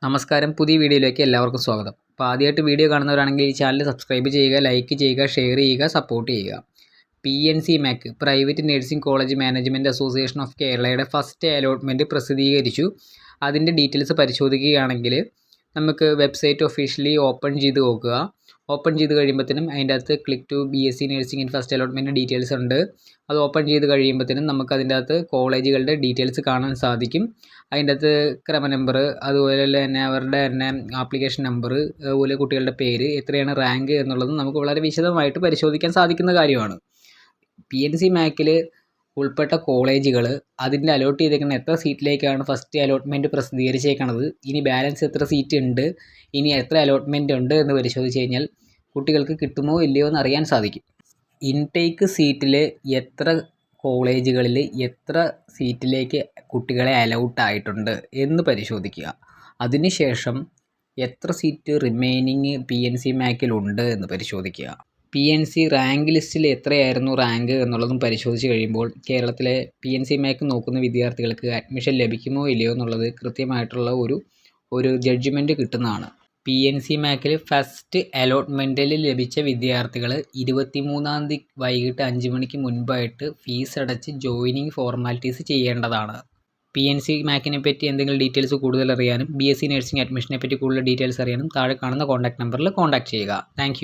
നമസ്കാരം, പുതിയ വീഡിയോയിലേക്ക് എല്ലാവർക്കും സ്വാഗതം. അപ്പോൾ ആദ്യമായിട്ട് വീഡിയോ കാണുന്നവരാണെങ്കിൽ ഈ ചാനൽ സബ്സ്ക്രൈബ് ചെയ്യുക, ലൈക്ക് ചെയ്യുക, ഷെയർ ചെയ്യുക, സപ്പോർട്ട് ചെയ്യുക. PNC-MAC private nursing college management association of കേരളയുടെ ഫസ്റ്റ് അലോട്ട്മെൻറ്റ് പ്രസിദ്ധീകരിച്ചു. അതിൻ്റെ ഡീറ്റെയിൽസ് പരിശോധിക്കുകയാണെങ്കിൽ നമുക്ക് വെബ്സൈറ്റ് ഒഫീഷ്യലി ഓപ്പൺ ചെയ്ത് നോക്കുക. ഓപ്പൺ ചെയ്ത് കഴിയുമ്പോഴത്തേനും അതിൻ്റെ അകത്ത് click to BSc nursing in first allotment details ഉണ്ട്. അത് ഓപ്പൺ ചെയ്ത് കഴിയുമ്പോഴത്തേനും നമുക്ക് അതിൻ്റെ അകത്ത് കോളേജുകളുടെ ഡീറ്റെയിൽസ് കാണാൻ സാധിക്കും. അതിൻ്റെ അകത്ത് ക്രമ നമ്പർ, അതുപോലെ തന്നെ അവരുടെ തന്നെ ആപ്ലിക്കേഷൻ നമ്പർ, അതുപോലെ കുട്ടികളുടെ പേര്, എത്രയാണ് റാങ്ക് എന്നുള്ളത് നമുക്ക് വളരെ വിശദമായിട്ട് പരിശോധിക്കാൻ സാധിക്കുന്ന കാര്യമാണ്. PNC-MACൽ ഉൾപ്പെട്ട കോളേജുകൾ അതിൻ്റെ അലോട്ട് ചെയ്തേക്കുന്ന എത്ര സീറ്റിലേക്കാണ് ഫസ്റ്റ് അലോട്ട്മെൻറ്റ് പ്രസിദ്ധീകരിച്ചേക്കണത്, ഇനി ബാലൻസ് എത്ര സീറ്റ് ഉണ്ട്, ഇനി എത്ര അലോട്ട്മെൻറ്റ് ഉണ്ട് എന്ന് പരിശോധിച്ച് കഴിഞ്ഞാൽ കുട്ടികൾക്ക് കിട്ടുമോ ഇല്ലയോ എന്ന് അറിയാൻ സാധിക്കും. ഇൻടേക്ക് സീറ്റിൽ എത്ര കോളേജുകളിൽ എത്ര സീറ്റിലേക്ക് കുട്ടികളെ അലൗട്ട് ആയിട്ടുണ്ട് എന്ന് പരിശോധിക്കുക. അതിനുശേഷം എത്ര സീറ്റ് റിമൈനിങ് PNC-MACൽ ഉണ്ട് എന്ന് പരിശോധിക്കുക. PNC റാങ്ക് ലിസ്റ്റിൽ എത്രയായിരുന്നു റാങ്ക് എന്നുള്ളതും പരിശോധിച്ച് കഴിയുമ്പോൾ കേരളത്തിലെ PNC-MAC നോക്കുന്ന വിദ്യാർത്ഥികൾക്ക് അഡ്മിഷൻ ലഭിക്കുമോ ഇല്ലയോ എന്നുള്ളത് കൃത്യമായിട്ടുള്ള ഒരു ജഡ്ജ്മെൻറ്റ് കിട്ടുന്നതാണ്. PNC-MACൽ ഫസ്റ്റ് അലോട്ട്മെൻറ്റിൽ ലഭിച്ച വിദ്യാർത്ഥികൾ 23-ാം തീയതി വൈകിട്ട് 5 മണിക്ക് മുൻപായിട്ട് ഫീസ് അടച്ച് ജോയിനിങ് ഫോർമാലിറ്റീസ് ചെയ്യേണ്ടതാണ്. PNC-MACനെ പറ്റി എന്തെങ്കിലും ഡീറ്റെയിൽസ് കൂടുതൽ അറിയാനും BSc നഴ്സിംഗ് അഡ്മിഷനെ പറ്റി കൂടുതൽ ഡീറ്റെയിൽസ് അറിയാനും താഴെ കാണുന്ന കോൺടാക്ട് നമ്പറിൽ കോൺടാക്ട് ചെയ്യുക. താങ്ക്